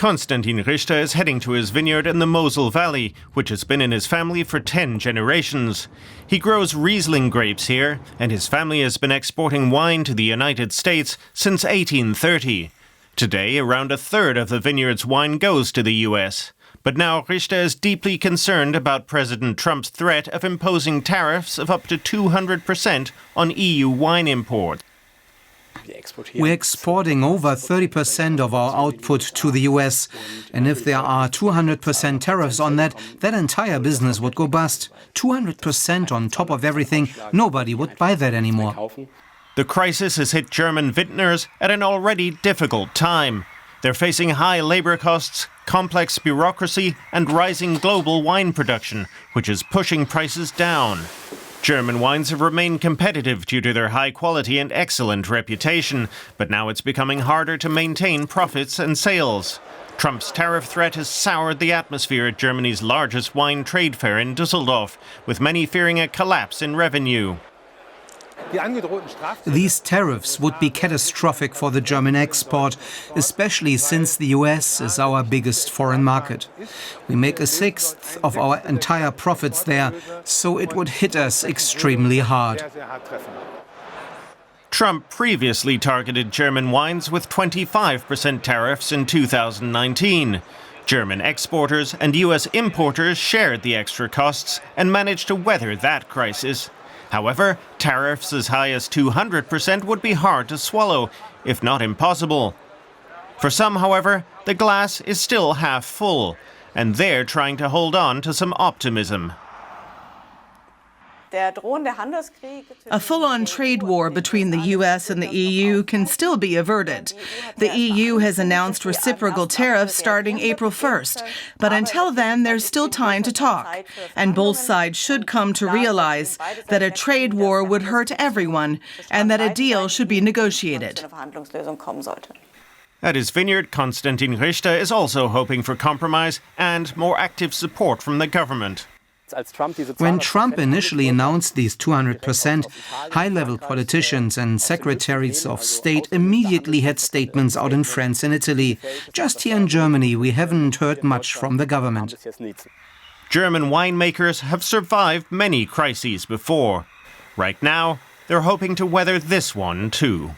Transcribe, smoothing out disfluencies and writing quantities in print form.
Konstantin Richter is heading to his vineyard in the Mosel Valley, which has been in his family for 10 generations. He grows Riesling grapes here, and his family has been exporting wine to the United States since 1830. Today, around a third of the vineyard's wine goes to the US. But now Richter is deeply concerned about President Trump's threat of imposing tariffs of up to 200% on EU wine imports. We're exporting over 30% of our output to the US, and if there are 200% tariffs on that, that entire business would go bust. 200% on top of everything, nobody would buy that anymore. The crisis has hit German vintners at an already difficult time. They're facing high labor costs, complex bureaucracy, and rising global wine production, which is pushing prices down. German wines have remained competitive due to their high quality and excellent reputation, but now it's becoming harder to maintain profits and sales. Trump's tariff threat has soured the atmosphere at Germany's largest wine trade fair in Düsseldorf, with many fearing a collapse in revenue. These tariffs would be catastrophic for the German export, especially since the US is our biggest foreign market. We make a sixth of our entire profits there, so it would hit us extremely hard. Trump previously targeted German wines with 25% tariffs in 2019. German exporters and US importers shared the extra costs and managed to weather that crisis. However, tariffs as high as 200% would be hard to swallow, if not impossible. For some, however, the glass is still half full, and they're trying to hold on to some optimism. A full-on trade war between the US and the EU can still be averted. The EU has announced reciprocal tariffs starting April 1st, but until then there's still time to talk, and both sides should come to realize that a trade war would hurt everyone and that a deal should be negotiated. At his vineyard, Konstantin Richter is also hoping for compromise and more active support from the government. When Trump initially announced these 200%, high-level politicians and secretaries of state immediately had statements out in France and Italy. Just here in Germany, we haven't heard much from the government. German winemakers have survived many crises before. Right now, they're hoping to weather this one too.